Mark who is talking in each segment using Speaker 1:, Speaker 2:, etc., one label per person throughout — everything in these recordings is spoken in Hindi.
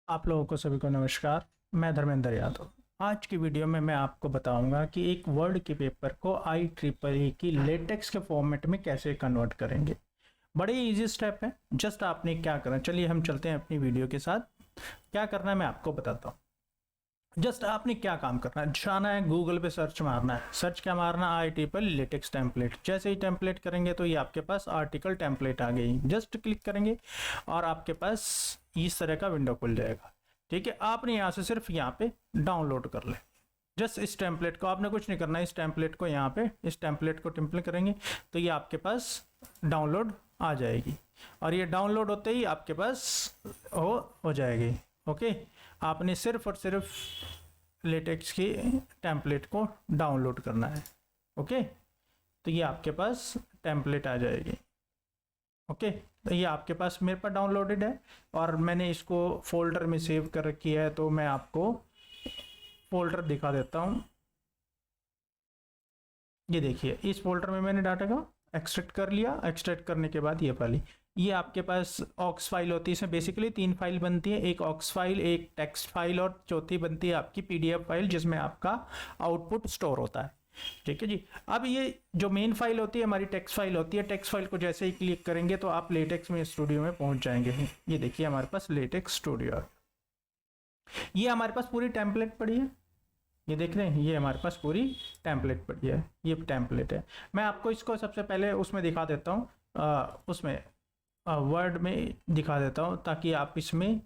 Speaker 1: आप लोगों को सभी को नमस्कार। मैं धर्मेंद्र यादव। आज की वीडियो में मैं आपको बताऊंगा कि एक वर्ड के पेपर को IEEE की लेटेक्स के फॉर्मेट में कैसे कन्वर्ट करेंगे। बड़े इजी स्टेप है। जस्ट आपने क्या करना, चलिए हम चलते हैं अपनी वीडियो के साथ। क्या करना है मैं आपको बताता हूँ। जस्ट आपने क्या काम करना है, जाना है गूगल पे सर्च मारना है। सर्च क्या मारना, IEEE लेटेक्स टेम्पलेट। जैसे ही टेम्पलेट करेंगे तो ये आपके पास आर्टिकल टेम्पलेट आ गई। जस्ट क्लिक करेंगे और आपके पास इस तरह का विंडो खुल जाएगा। ठीक है, आपने यहाँ से सिर्फ यहाँ पे डाउनलोड कर ले। जस्ट इस टेम्पलेट को आपने कुछ नहीं करना है, इस टेम्पलेट को यहाँ पे इस टेम्पलेट को टेम्पलेट करेंगे तो ये आपके पास डाउनलोड आ जाएगी। और ये डाउनलोड होते ही आपके पास हो जाएगी। ओके, आपने सिर्फ और सिर्फ लेटेक्स की टेम्पलेट को डाउनलोड करना है। ओके, तो ये आपके पास टेम्पलेट आ जाएगी। ओके, तो ये आपके पास मेरे पास डाउनलोडेड है और मैंने इसको फोल्डर में सेव कर रखी है। तो मैं आपको फोल्डर दिखा देता हूँ। ये देखिए, इस फोल्डर में मैंने डाटा को एक्सट्रैक्ट कर लिया। एक्सट्रैक्ट करने के बाद ये वाली ये आपके पास ऑक्स फाइल होती है। इसमें बेसिकली 3 फाइल बनती है, एक ऑक्स फाइल, एक टेक्स्ट फाइल और चौथी बनती है आपकी PDF फाइल जिसमें आपका आउटपुट स्टोर होता है। ठीक है जी। अब ये जो मेन फाइल होती है हमारी टेक्स्ट फाइल होती है। टेक्स्ट फाइल को जैसे ही क्लिक करेंगे तो आप लेटेक्स में स्टूडियो में पहुंच जाएंगे। ये देखिए हमारे पास लेटेक्स स्टूडियो, ये हमारे पास पूरी टेम्पलेट पड़ी है। ये देख रहे हैं, ये हमारे पास पूरी टेम्पलेट पड़ी है। ये टेम्पलेट है। मैं आपको इसको सबसे पहले उसमें दिखा देता हूँ, उसमें वर्ड में दिखा देता हूँ ताकि आप इसमें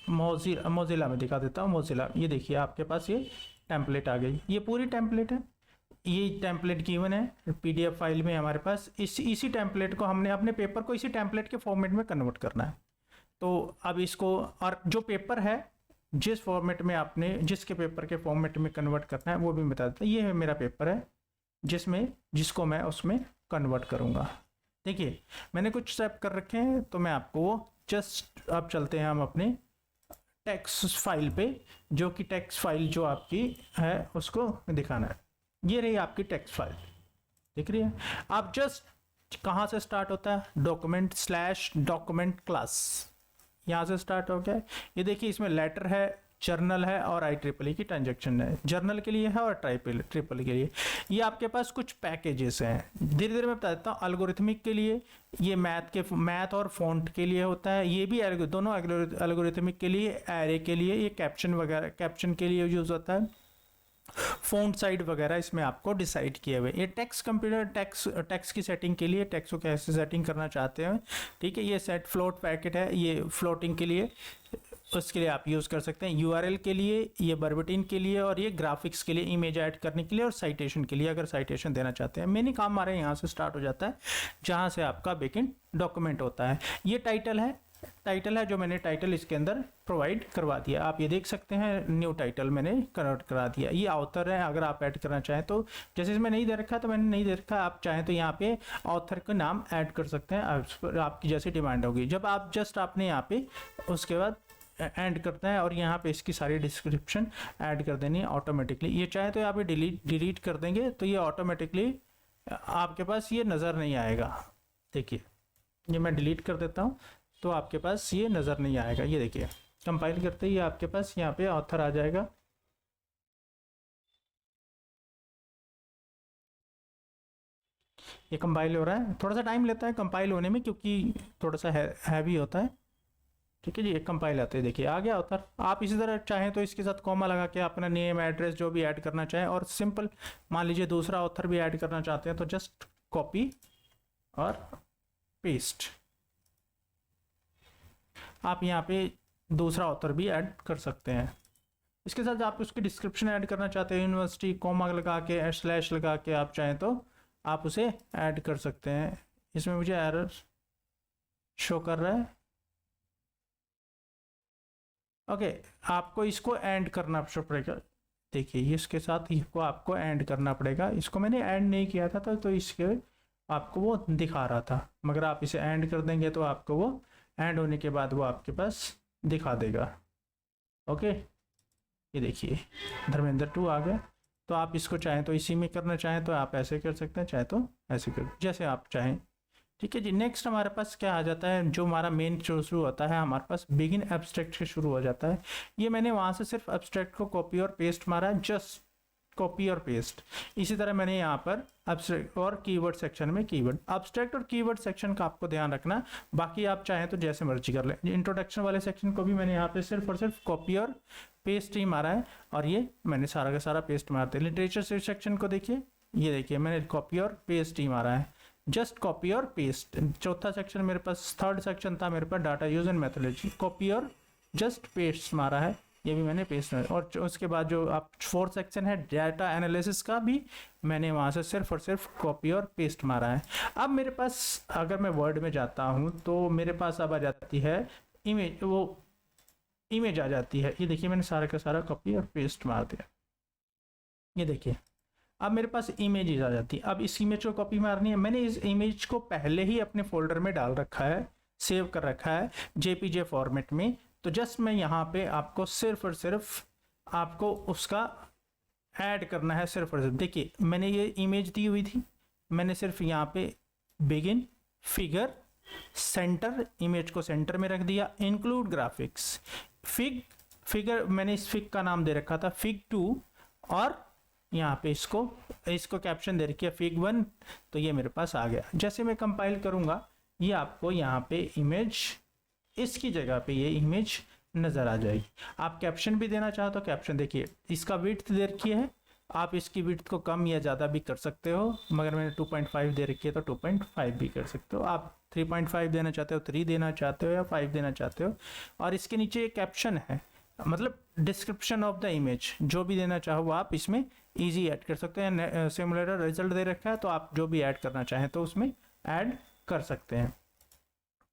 Speaker 1: मोजिला में दिखा देता हूँ। मोजिला, ये देखिए आपके पास ये टेम्पलेट आ गई। ये पूरी टेम्पलेट है। ये टेम्पलेट गिवन है PDF फाइल में हमारे पास। इसी टेम्पलेट को हमने अपने पेपर को इसी टेम्पलेट के फॉर्मेट में कन्वर्ट करना है। तो अब इसको, और जो पेपर है जिस फॉर्मेट में आपने जिसके पेपर के फॉर्मेट में कन्वर्ट करना है वो भी बता देता है। ये है मेरा पेपर है जिसको मैं उसमें कन्वर्ट करूँगा। देखिए मैंने कुछ स्टेप कर रखे हैं तो मैं आपको वो जस्ट, अब चलते हैं हम अपने टेक्स्ट फाइल पे, जो कि टेक्स्ट फाइल जो आपकी है उसको दिखाना है। ये रही आपकी टेक्स्ट फाइल, दिख रही है। आप जस्ट कहाँ से स्टार्ट होता है, डॉक्यूमेंट क्लास, यहाँ से स्टार्ट हो गया। ये देखिए इसमें लेटर है, जर्नल है और IEEE की ट्रांजेक्शन है। जर्नल के लिए है और ट्रिपल के लिए। ये आपके पास कुछ पैकेजेस हैं, धीरे धीरे मैं बता देता हूँ। एल्गोरिथमिक के लिए ये मैथ और फॉन्ट के लिए होता है। ये भी दोनों एल्गोरिथमिक के लिए, एरे के लिए, ये कैप्शन वगैरह कैप्शन के लिए यूज होता है। फ़ॉन्ट साइज वगैरह इसमें आपको डिसाइड किए हुए। ये टेक्स्ट की सेटिंग के लिए, टेक्स्ट को कैसे सेटिंग करना चाहते हैं। ठीक है, ये सेट फ्लोट पैकेट है, ये फ्लोटिंग के लिए, उसके लिए आप यूज़ कर सकते हैं। URL के लिए, ये बर्बटिन के लिए, और ये ग्राफिक्स के लिए, इमेज ऐड करने के लिए, और साइटेशन के लिए अगर साइटेशन देना चाहते हैं। मेनी काम हमारे यहाँ से स्टार्ट हो जाता है जहाँ से आपका बैकएंड डॉक्यूमेंट होता है। ये टाइटल है जो मैंने टाइटल इसके अंदर प्रोवाइड करवा दिया। आप ये देख सकते हैं, न्यू टाइटल मैंने कन्वर्ट करा दिया। ये ऑथर है, अगर आप ऐड करना चाहें तो, जैसे इसमें नहीं दे रखा तो मैंने नहीं दे रखा। आप चाहें तो यहाँ पे ऑथर का नाम ऐड कर सकते हैं, आपकी जैसी डिमांड होगी। जब आप जस्ट आपने यहाँ पे उसके बाद एंड करता है और यहाँ पे इसकी सारी डिस्क्रिप्शन ऐड कर देनी है ऑटोमेटिकली। ये चाहे तो यहाँ पे डिलीट कर देंगे तो ये ऑटोमेटिकली आपके पास ये नज़र नहीं आएगा। देखिए ये मैं डिलीट कर देता हूँ तो आपके पास ये नज़र नहीं आएगा। ये देखिए कंपाइल करते ही आपके पास यहाँ पे ऑथर आ जाएगा। ये कंपाइल हो रहा है, थोड़ा सा टाइम लेता है कंपाइल होने में क्योंकि थोड़ा सा हैवी होता है। ठीक है जी, एक कंपाइल आते हैं, देखिए आ गया ऑथर। आप इसी तरह चाहें तो इसके साथ कॉमा लगा के अपना नेम एड्रेस जो भी ऐड करना चाहें, और सिंपल मान लीजिए दूसरा ऑथर भी ऐड करना चाहते हैं तो जस्ट कॉपी और पेस्ट, आप यहाँ पे दूसरा ऑथर भी ऐड कर सकते हैं। इसके साथ आप उसकी डिस्क्रिप्शन ऐड करना चाहते हैं, यूनिवर्सिटी कॉमा लगा के स्लैश लगा के आप चाहें तो आप उसे ऐड कर सकते हैं। इसमें मुझे एरर शो कर रहा है। ओके, आपको इसको ऐड करना पड़ेगा। देखिए इसके साथ इसको आपको ऐड करना पड़ेगा। इसको मैंने ऐड नहीं किया था तो इसके आपको वो दिखा रहा था, मगर आप इसे ऐड कर देंगे तो आपको वो ऐड होने के बाद वो आपके पास दिखा देगा। ओके, ये देखिए धर्मेंद्र 2 आ गया। तो आप इसको चाहें तो इसी में करना चाहें तो आप ऐसे कर सकते हैं, चाहे तो ऐसे कर, जैसे आप चाहें। ठीक है जी। नेक्स्ट हमारे पास क्या आ जाता है, जो हमारा मेन शुरू होता है हमारे पास बिगिन एब्स्ट्रैक्ट से शुरू हो जाता है। ये मैंने वहाँ से सिर्फ एब्स्ट्रैक्ट को कॉपी और पेस्ट मारा है, जस्ट कॉपी और पेस्ट। इसी तरह मैंने यहाँ पर एब्स्ट्रैक्ट और कीवर्ड सेक्शन में कीवर्ड, एब्स्ट्रैक्ट और कीवर्ड सेक्शन का आपको ध्यान रखना, बाकी आप चाहें तो जैसे मर्जी कर लें। इंट्रोडक्शन वाले सेक्शन को भी मैंने यहाँ पे सिर्फ और सिर्फ कॉपी और पेस्ट ही मारा है, और ये मैंने सारा का सारा पेस्ट मारते हैं। लिटरेचर सेक्शन को देखिए, ये देखिए मैंने कॉपी और पेस्ट ही मारा है, जस्ट कॉपी और पेस्ट। चौथा सेक्शन मेरे पास, थर्ड सेक्शन था मेरे पास data use and methodology, copy और जस्ट पेस्ट मारा है, ये भी मैंने पेस्ट मारा। और उसके बाद जो आप फोर्थ सेक्शन है डाटा एनालिसिस का भी मैंने वहाँ से सिर्फ और सिर्फ कॉपी और पेस्ट मारा है। अब मेरे पास अगर मैं वर्ड में जाता हूँ तो मेरे पास अब आ जाती है इमेज, वो इमेज आ जाती है। ये देखिए मैंने सारा का सारा कॉपी और पेस्ट मार दिया, ये देखिए अब मेरे पास इमेज आ जाती है। अब इस इमेज को कॉपी मारनी है, मैंने इस इमेज को पहले ही अपने फोल्डर में डाल रखा है, सेव कर रखा है जेपीजे फॉर्मेट में। तो जस्ट मैं यहाँ पे आपको सिर्फ और सिर्फ आपको उसका ऐड करना है, सिर्फ और सिर्फ। देखिए मैंने ये इमेज दी हुई थी, मैंने सिर्फ यहाँ पे बिगिन, फिगर, सेंटर, इमेज को सेंटर में रख दिया, इंक्लूड ग्राफिक्स, फिगर मैंने इस फिग का नाम दे रखा था फिग 2, और यहाँ पे इसको कैप्शन दे रखी है फिग 1। तो ये मेरे पास आ गया। जैसे मैं कंपाइल करूँगा ये आपको यहाँ पे इमेज, इसकी जगह पे ये इमेज नज़र आ जाएगी। आप कैप्शन भी देना चाहो तो कैप्शन, देखिए इसका विड्थ दे रखी है, आप इसकी विड्थ को कम या ज़्यादा भी कर सकते हो, मगर मैंने 2.5 दे रखी है तो 2.5 भी कर सकते हो। आप 3.5 देना चाहते हो, 3 देना चाहते हो, या 5 देना चाहते हो। और इसके नीचे एक कैप्शन है, मतलब डिस्क्रिप्शन ऑफ द इमेज, जो भी देना चाहो वो आप इसमें इजी ऐड कर सकते हैं। सिमुलेटर रिजल्ट दे रखा है तो आप जो भी ऐड करना चाहें तो उसमें ऐड कर सकते हैं।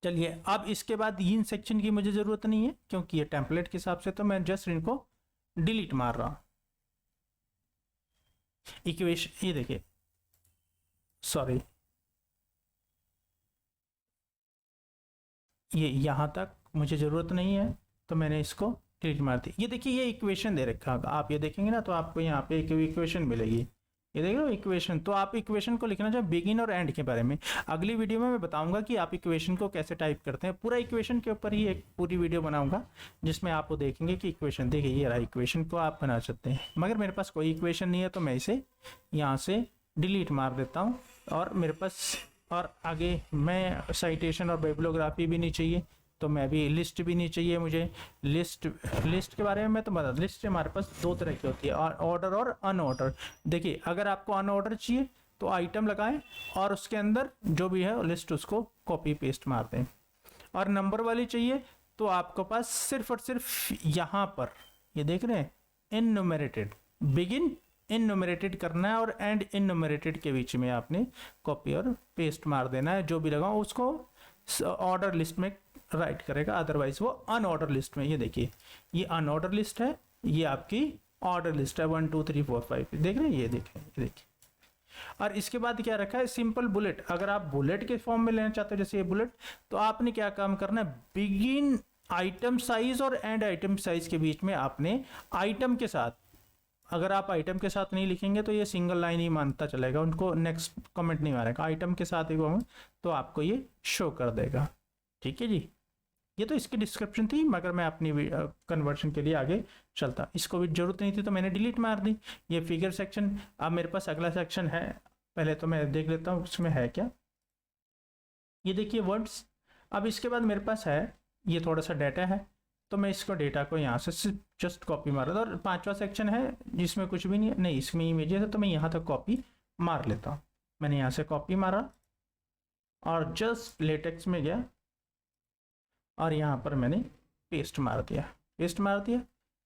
Speaker 1: चलिए अब इसके बाद इन सेक्शन की मुझे ज़रूरत नहीं है क्योंकि ये टेम्पलेट के हिसाब से, तो मैं जस्ट इनको डिलीट मार रहा हूँ। इक्वेशन, ये देखिए, सॉरी, ये यहाँ तक मुझे ज़रूरत नहीं है तो मैंने इसको डिलीट मार दी। ये देखिए ये इक्वेशन दे रखा है, आप ये देखेंगे ना तो आपको यहाँ पे एक इक्वेशन मिलेगी, ये देख लो इक्वेशन। तो आप इक्वेशन को लिखना चाहिए बिगिन और एंड के बारे में। अगली वीडियो में मैं बताऊंगा कि आप इक्वेशन को कैसे टाइप करते हैं, पूरा इक्वेशन के ऊपर ही एक पूरी वीडियो बनाऊंगा जिसमें आप वो देखेंगे कि इक्वेशन, देखिए ये रहा इक्वेशन को आप बना सकते हैं। मगर मेरे पास कोई इक्वेशन नहीं है तो मैं इसे यहाँ से डिलीट मार देता हूँ। और मेरे पास और आगे मैं साइटेशन और बाइब्लियोग्राफी भी नहीं चाहिए, तो मैं भी लिस्ट भी नहीं चाहिए मुझे। लिस्ट के बारे में मैं तो बता, लिस्ट हमारे पास दो तरह की होती है, ऑर्डर और अनऑर्डर। देखिए अगर आपको अनऑर्डर चाहिए तो आइटम लगाएं और उसके अंदर जो भी है लिस्ट उसको कॉपी पेस्ट मार दें। और नंबर वाली चाहिए तो आपके पास सिर्फ और सिर्फ यहाँ पर ये देख रहे हैं इननुमरेटेड, बिगिन इननुमरेटेड करना है और एंड इननुमरेटेड के बीच में आपने कॉपी और पेस्ट मार देना है। जो भी लगाओ उसको ऑर्डर लिस्ट में राइट करेगा, अदरवाइज वो अनऑर्डर लिस्ट में। ये देखिए ये अनऑर्डर लिस्ट है, ये आपकी ऑर्डर लिस्ट है 1 2 3 4 5, देख रहे हैं, ये देखें, ये देखिए। और इसके बाद क्या रखा है, सिंपल बुलेट। अगर आप बुलेट के फॉर्म में लेना चाहते हो जैसे ये बुलेट, तो आपने क्या काम करना है, बिगिन आइटम साइज और एंड आइटम साइज के बीच में आपने आइटम के साथ, अगर आप आइटम के साथ नहीं लिखेंगे तो ये सिंगल लाइन ही मानता चलेगा, उनको नेक्स्ट कमेंट नहीं मारेगा। आइटम के साथ ही तो आपको ये शो कर देगा। ठीक है जी, ये तो इसकी डिस्क्रिप्शन थी, मगर मैं अपनी कन्वर्शन के लिए आगे चलता, इसको भी जरूरत नहीं थी तो मैंने डिलीट मार दी। ये फिगर सेक्शन, अब मेरे पास अगला सेक्शन है, पहले तो मैं देख लेता हूँ उसमें है क्या। ये देखिए वर्ड्स। अब इसके बाद मेरे पास है ये थोड़ा सा डाटा है, तो मैं इसको डेटा को यहाँ से जस्ट कॉपी मार रहा था। और पांचवा सेक्शन है जिसमें कुछ भी नहीं है, नहीं इसमें इमेजेस है, तो मैं यहाँ तक कॉपी मार लेता हूँ। मैंने यहाँ से कॉपी मारा और जस्ट लेटेक्स में गया और यहाँ पर मैंने पेस्ट मार दिया।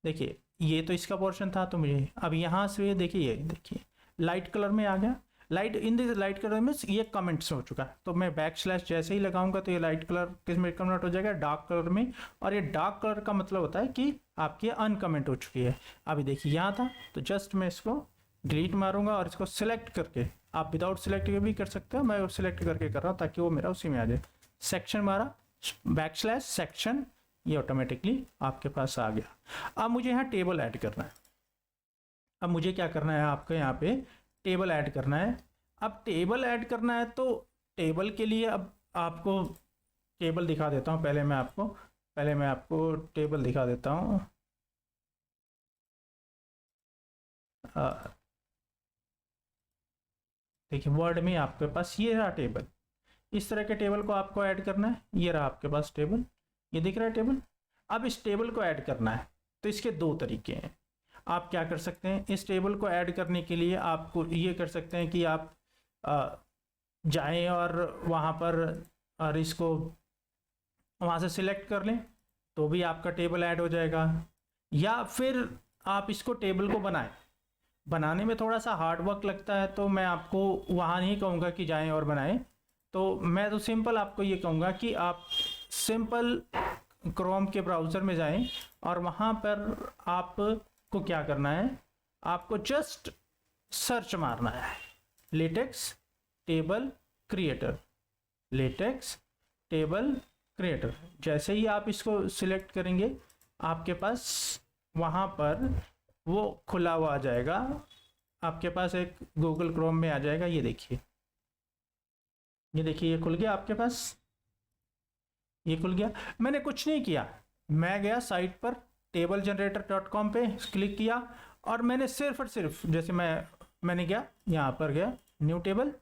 Speaker 1: देखिए ये तो इसका पोर्शन था, तो मुझे अब यहाँ से देखिए, ये देखिए लाइट कलर में आ गया। Light in this light colour में ये कमेंट्स हो चुका है, तो मैं बैक स्लैश जैसे ही लगाऊंगा तो ये लाइट कलर किस में कन्वर्ट हो जाएगा, डार्क कलर में। और ये डार्क कलर का मतलब होता है कि आपकी अनकमेंट हो चुकी है। अभी देखिए यहाँ था, तो जस्ट मैं इसको डिलीट मारूंगा और इसको सिलेक्ट करके, आप विदाउट सिलेक्ट भी कर सकते हो, मैं सिलेक्ट करके कर रहा हूँ ताकि वो मेरा उसी में आ जाए। सेक्शन मारा, बैक स्लैश सेक्शन, ये ऑटोमेटिकली आपके पास आ गया। अब मुझे यहाँ टेबल ऐड करना है। अब मुझे क्या करना है, आपको यहाँ पे टेबल ऐड करना है। अब टेबल ऐड करना है तो टेबल के लिए अब आपको टेबल दिखा देता हूँ। पहले मैं आपको टेबल दिखा देता हूँ। देखिए वर्ड में आपके पास ये रहा टेबल। इस तरह के टेबल को आपको ऐड करना है। ये रहा आपके पास टेबल, ये दिख रहा है टेबल। अब इस टेबल को ऐड करना है तो इसके दो तरीके हैं। आप क्या कर सकते हैं, इस टेबल को ऐड करने के लिए आपको ये कर सकते हैं कि आप जाएं और वहाँ पर और इसको वहाँ से सिलेक्ट कर लें तो भी आपका टेबल ऐड हो जाएगा। या फिर आप इसको टेबल को बनाने में थोड़ा सा हार्ड वर्क लगता है, तो मैं आपको वहाँ नहीं कहूँगा कि जाएं और बनाएं। तो मैं तो सिंपल आपको ये कहूँगा कि आप सिंपल क्रोम के ब्राउज़र में जाएं और वहाँ पर आपको क्या करना है, आपको जस्ट सर्च मारना है latex table creator, latex table creator. जैसे ही आप इसको सिलेक्ट करेंगे आपके पास वहाँ पर वो खुला हुआ आ जाएगा। आपके पास एक गूगल क्रोम में आ जाएगा। ये देखिए ये खुल गया आपके पास, ये खुल गया। मैंने कुछ नहीं किया, मैं गया साइट पर tablegenerator.com पे क्लिक किया और मैंने सिर्फ और सिर्फ जैसे मैंने गया यहाँ पर गया न्यू टेबल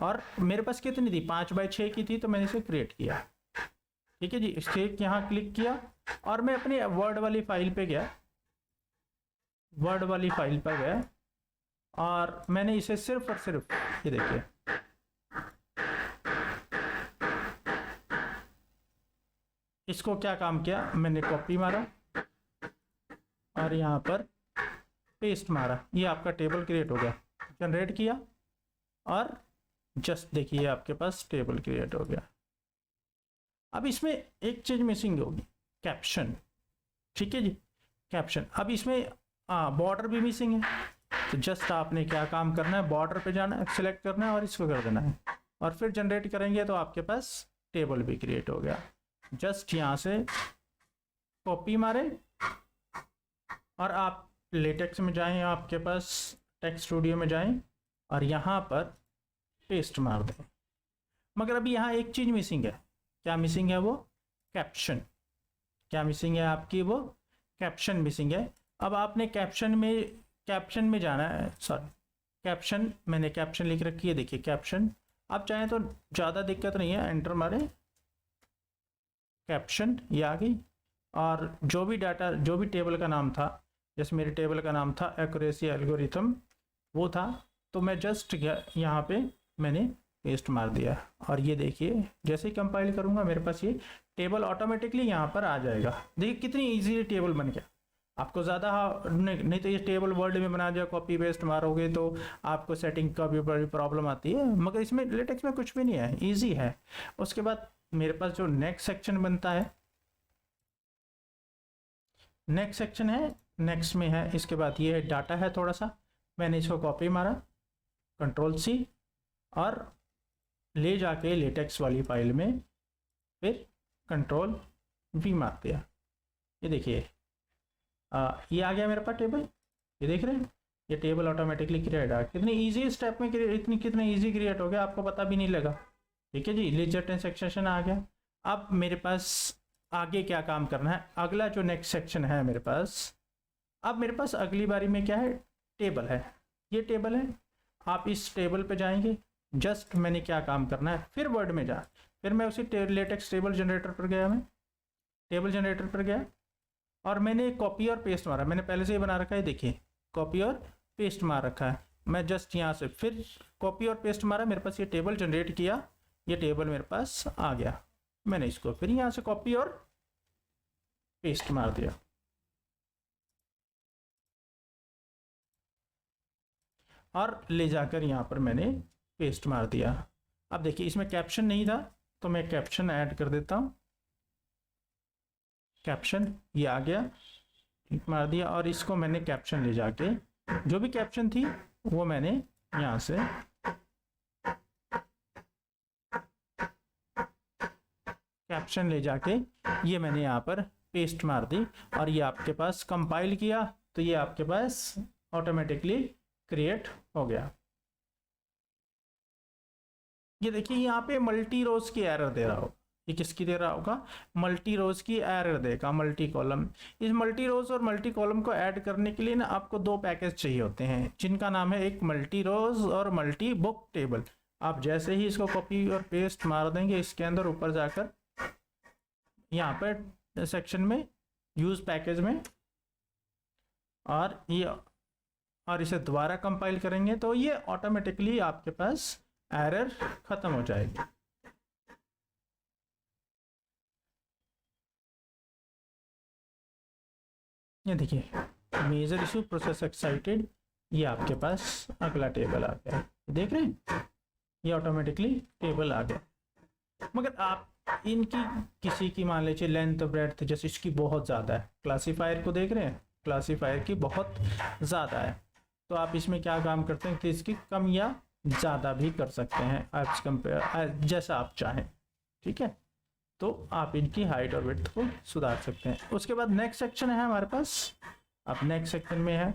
Speaker 1: और मेरे पास कितनी थी 5x6 की थी, तो मैंने इसे क्रिएट किया। ठीक है जी, इसके यहाँ क्लिक किया और मैं अपनी वर्ड वाली फाइल पे गया, वर्ड वाली फाइल पर गया और मैंने इसे सिर्फ और सिर्फ ये देखिए इसको क्या काम किया, मैंने कॉपी मारा और यहाँ पर पेस्ट मारा। ये आपका टेबल क्रिएट हो गया, जनरेट किया और जस्ट देखिए आपके पास टेबल क्रिएट हो गया। अब इसमें एक चीज़ मिसिंग होगी, कैप्शन। ठीक है जी, कैप्शन। अब इसमें बॉर्डर भी मिसिंग है, तो जस्ट आपने क्या काम करना है, बॉर्डर पे जाना है, सिलेक्ट करना है और इसको कर देना है और फिर जनरेट करेंगे तो आपके पास टेबल भी क्रिएट हो गया। जस्ट यहाँ से कॉपी मारे और आप लेटेक्स में जाएं, आपके पास टेक्स्ट स्टूडियो में जाएं और यहाँ पर पेस्ट मार दें। मगर अभी यहाँ एक चीज़ मिसिंग है। क्या मिसिंग है? वो कैप्शन। क्या मिसिंग है आपकी? वो कैप्शन मिसिंग है। अब आपने कैप्शन में जाना है, सॉरी कैप्शन, मैंने कैप्शन लिख रखी है, देखिए कैप्शन। आप चाहें तो ज़्यादा दिक्कत नहीं है, एंटर मारें, कैप्शन ये आ गई। और जो भी डाटा, जो भी टेबल का नाम था, जैसे मेरे टेबल का नाम था एक्यूरेसी एल्गोरिथम, वो था, तो मैं जस्ट यहाँ पे मैंने पेस्ट मार दिया और ये देखिए जैसे ही कंपाइल करूँगा मेरे पास ये टेबल ऑटोमेटिकली यहाँ पर आ जाएगा। देखिए कितनी इजी टेबल बन गया। आपको ज़्यादा नहीं तो ये टेबल वर्ड में बना दिया, कॉपी पेस्ट मारोगे तो आपको सेटिंग का भी बड़ी प्रॉब्लम आती है, मगर इसमें लेटेक्स में कुछ भी नहीं है, ईजी है। उसके बाद मेरे पास जो नेक्स्ट सेक्शन बनता है, नेक्स्ट सेक्शन है, नेक्स्ट में है, इसके बाद ये डाटा है थोड़ा सा, मैंने इसको कॉपी मारा, Ctrl+C और ले जाके लेटेक्स वाली फाइल में फिर Ctrl+V मार दिया। ये देखिए ये आ गया मेरे पास टेबल, ये देख रहे हैं, ये टेबल ऑटोमेटिकली क्रिएट आ, कितनी इजी स्टेप में कितना इजी क्रिएट हो गया, आपको पता भी नहीं लगा। ठीक है जी, लेजर ट्रांसैक्शन आ गया। अब मेरे पास आगे क्या काम करना है, अगला जो नेक्स्ट सेक्शन है मेरे पास, अब मेरे पास अगली बारी में क्या है, टेबल है, ये टेबल है। आप इस टेबल पे जाएंगे, जस्ट मैंने क्या काम करना है, फिर वर्ड में जा, फिर मैं उसी लेटेक्स टेबल जनरेटर पर गया, मैं टेबल जनरेटर पर गया और मैंने कॉपी और पेस्ट मारा। मैंने पहले से ही बना रखा है, देखिए कॉपी और पेस्ट मार रखा है। मैं जस्ट यहाँ से फिर कॉपी और पेस्ट मारा, मेरे पास ये टेबल जनरेट किया, ये टेबल मेरे पास आ गया। मैंने इसको फिर यहाँ से कॉपी और पेस्ट मार दिया और ले जाकर यहाँ पर मैंने पेस्ट मार दिया। अब देखिए इसमें कैप्शन नहीं था तो मैं कैप्शन ऐड कर देता हूँ, कैप्शन ये आ गया, मार दिया और इसको मैंने कैप्शन ले जाके, जो भी कैप्शन थी वो मैंने यहाँ से कैप्शन ले जाके ये मैंने यहाँ पर पेस्ट मार दी और ये आपके पास कंपाइल किया तो ये आपके पास ऑटोमेटिकली क्रिएट हो गया। ये देखिए यहाँ पे मल्टी रोज की एरर दे रहा होगा। ये किसकी दे रहा होगा? मल्टी रोज की एरर देगा, मल्टी कॉलम। इस मल्टी रोज और मल्टी कॉलम को ऐड करने के लिए ना आपको दो पैकेज चाहिए होते हैं, जिनका नाम है एक मल्टी रोज और मल्टी बुक टेबल। आप जैसे ही इसको कॉपी और पेस्ट मार देंगे इसके अंदर, ऊपर जाकर यहाँ पर सेक्शन में यूज पैकेज में, और ये और इसे दोबारा कंपाइल करेंगे तो ये ऑटोमेटिकली आपके पास एरर खत्म हो जाएगी। ये देखिए मेजर इशू प्रोसेस एक्साइटेड, ये आपके पास अगला टेबल आ गया, देख रहे हैं ये ऑटोमेटिकली टेबल आ गया। मगर आप इनकी किसी की मान लीजिए लेंथ ब्रेड्थ जैसे इसकी बहुत ज़्यादा है, क्लासीफायर को देख रहे हैं, क्लासीफायर की बहुत ज़्यादा है, तो आप इसमें क्या काम करते हैं कि इसकी कम या ज़्यादा भी कर सकते हैं एज कंपेयर, जैसा आप चाहें, ठीक है। तो आप इनकी हाइट और विड्थ को सुधार सकते हैं। उसके बाद नेक्स्ट सेक्शन है हमारे पास, अब नेक्स्ट सेक्शन में है,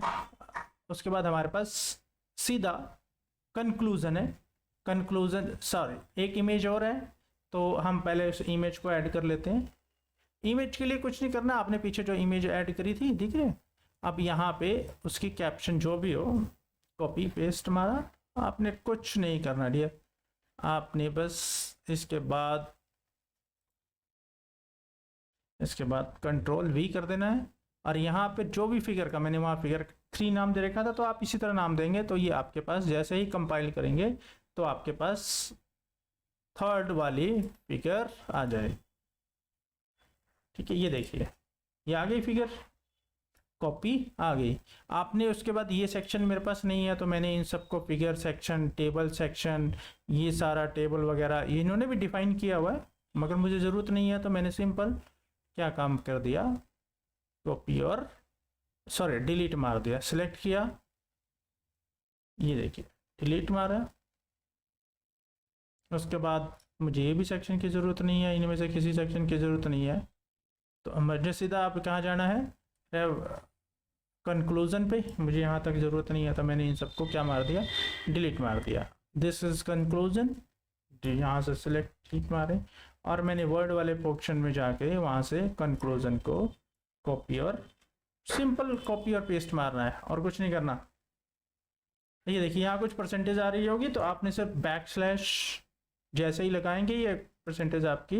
Speaker 1: उसके बाद हमारे पास सीधा कंक्लूजन है। कंक्लूजन सॉरी एक इमेज और है, तो हम पहले उस इमेज को ऐड कर लेते हैं। इमेज के लिए कुछ नहीं करना, आपने पीछे जो इमेज ऐड करी थी दिख रहे, अब यहाँ पे उसकी कैप्शन जो भी हो कॉपी पेस्ट मारा, आपने कुछ नहीं करना डियर, आपने बस इसके बाद कंट्रोल वी कर देना है, और यहाँ पे जो भी फिगर का मैंने वहाँ फिगर 3 नाम दे रखा था, तो आप इसी तरह नाम देंगे, तो ये आपके पास जैसे ही कंपाइल करेंगे तो आपके पास थर्ड वाली फिगर आ जाए, ठीक है। ये देखिए ये आ गई फिगर, कॉपी आ गई। आपने उसके बाद ये सेक्शन मेरे पास नहीं है, तो मैंने इन सबको फिगर सेक्शन, टेबल सेक्शन, ये सारा टेबल वगैरह ये इन्होंने भी डिफाइन किया हुआ है, मगर मुझे ज़रूरत नहीं है, तो मैंने सिंपल क्या काम कर दिया, कॉपी और सॉरी डिलीट मार दिया, सिलेक्ट किया, ये देखिए डिलीट मारा। उसके बाद मुझे ये भी सेक्शन की ज़रूरत नहीं है, इनमें से किसी सेक्शन की ज़रूरत नहीं है, तो मुझे सीधा आप कहाँ जाना है, कंक्लूजन पे। मुझे यहाँ तक ज़रूरत नहीं है, तो मैंने इन सबको क्या मार दिया, डिलीट मार दिया। दिस इज़ कंक्लूजन, यहाँ से सिलेक्ट डिलीट मारे, और मैंने वर्ड वाले पोर्शन में जाके वहाँ से कंक्लूजन को कॉपी और सिंपल कॉपी और पेस्ट मारना है, और कुछ नहीं करना। ये देखिए यहाँ कुछ परसेंटेज आ रही होगी, तो आपने सिर्फ बैकस्लैश जैसे ही लगाएंगे ये परसेंटेज आपकी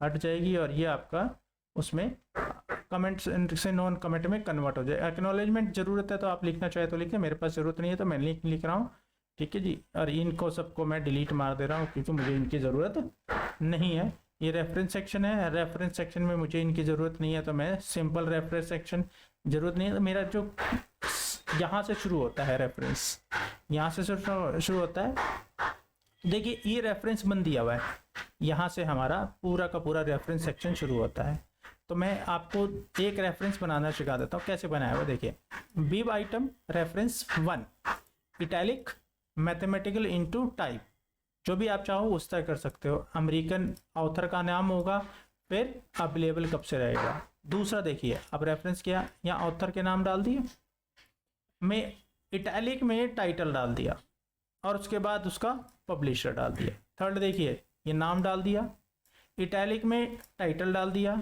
Speaker 1: हट जाएगी, और ये आपका उसमें कमेंट से नॉन कमेंट में कन्वर्ट हो जाए। एक्नॉलेजमेंट ज़रूरत है तो आप लिखना चाहे तो लिखें, मेरे पास ज़रूरत नहीं है तो मैं लिख रहा हूँ, ठीक है जी। और इनको सबको मैं डिलीट मार दे रहा हूँ क्योंकि मुझे इनकी ज़रूरत नहीं है। ये रेफरेंस सेक्शन है, रेफरेंस सेक्शन में मुझे इनकी ज़रूरत नहीं है, तो मैं सिंपल रेफरेंस सेक्शन ज़रूरत नहीं है, तो मेरा जो यहाँ से शुरू होता है रेफरेंस, यहाँ से शुरू होता है, देखिए ये रेफरेंस बन दिया हुआ है, यहाँ से हमारा पूरा का पूरा रेफरेंस सेक्शन शुरू होता है। तो मैं आपको एक रेफरेंस बनाना सिखा देता हूँ, कैसे बनाया हुआ देखिए, bibitem reference 1 italic mathematical into type, जो भी आप चाहो उस तरह कर सकते हो। अमेरिकन ऑथर का नाम होगा, फिर अवेलेबल कब से रहेगा। दूसरा देखिए, अब रेफरेंस किया, यहाँ ऑथर के नाम डाल दिए, मैं इटैलिक में टाइटल डाल दिया, और उसके बाद उसका पब्लिशर डाल दिया। थर्ड देखिए, ये नाम डाल दिया, इटैलिक में टाइटल डाल दिया,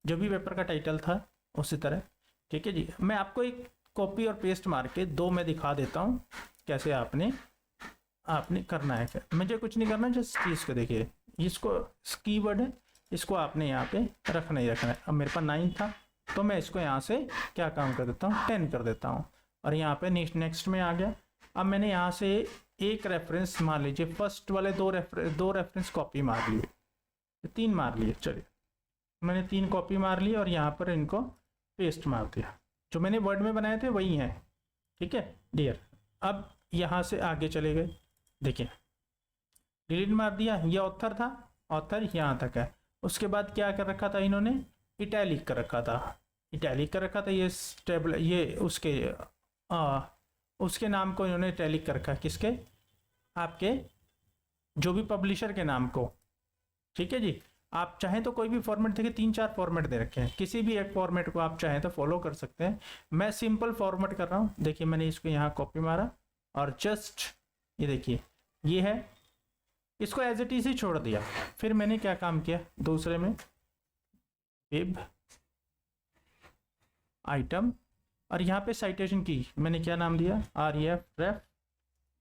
Speaker 1: जो भी पेपर का टाइटल था उसी तरह, ठीक है जी। मैं आपको एक कॉपी और पेस्ट मार के दो में दिखा देता हूँ कैसे आपने करना है। मुझे कुछ नहीं करना, जस्ट चीज़ को देखिए, इसको कीवर्ड है, इसको आपने यहाँ पे रखना ही रखना है। अब मेरे पास 9 था, तो मैं इसको यहाँ से क्या काम कर देता हूँ, 10 कर देता हूँ, और यहाँ पे नेक्स्ट में आ गया। अब मैंने यहाँ से एक रेफरेंस मान लीजिए, फर्स्ट वाले दो रेफरेंस कॉपी मार लिए, 3 मार लिए, चलिए मैंने 3 कॉपी मार ली, और यहाँ पर इनको पेस्ट मार दिया, जो मैंने वर्ड में बनाए थे वही हैं, ठीक है डियर। अब यहाँ से आगे चले गए, देखिए डिलीट मार दिया, ये ऑथर था, ऑथर यहाँ तक है। उसके बाद क्या कर रखा था इन्होंने, इटैलिक कर रखा था, ये टेबल, ये उसके नाम को इन्होंने इटैलिक कर रखा, किसके, आपके जो भी पब्लिशर के नाम को, ठीक है जी। आप चाहें तो कोई भी फॉर्मेट, देखिए 3-4 फॉर्मेट दे रखे हैं, किसी भी एक फॉर्मेट को आप चाहें तो फॉलो कर सकते हैं। मैं सिंपल फॉर्मेट कर रहा हूँ, देखिए मैंने इसको यहाँ कॉपी मारा, और जस्ट ये देखिए ये है इसको एज इट इज ही छोड़ दिया। फिर मैंने क्या काम किया, दूसरे में बिब आइटम, और यहाँ पे साइटेशन की मैंने क्या नाम दिया, ref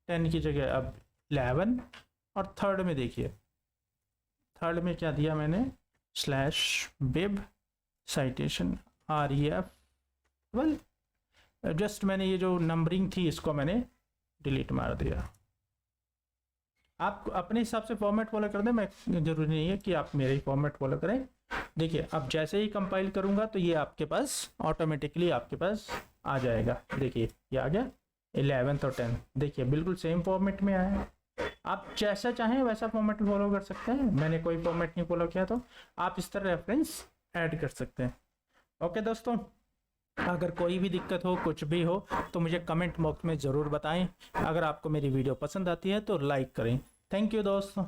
Speaker 1: 10 की जगह अब 11। और थर्ड में देखिए, थर्ड में क्या दिया मैंने, /bib citation ref 12। जस्ट मैंने ये जो नंबरिंग थी इसको मैंने डिलीट मार दिया। आप अपने हिसाब से फॉर्मेट फॉलो कर दें, मैं जरूरी नहीं है कि आप मेरे ही फॉर्मेट फॉलो करें। देखिए अब जैसे ही कंपाइल करूंगा तो ये आपके पास ऑटोमेटिकली आपके पास आ जाएगा। देखिए ये आ गया 11 और 10, देखिए बिल्कुल सेम फॉर्मेट में आया है। आप जैसा चाहें वैसा फॉर्मेट फॉलो कर सकते हैं, मैंने कोई फॉर्मेट नहीं फॉलो किया तो आप इस तरह रेफरेंस ऐड कर सकते हैं। ओके दोस्तों, अगर कोई भी दिक्कत हो, कुछ भी हो, तो मुझे कमेंट बॉक्स में ज़रूर बताएं। अगर आपको मेरी वीडियो पसंद आती है तो लाइक करें। थैंक यू दोस्तों।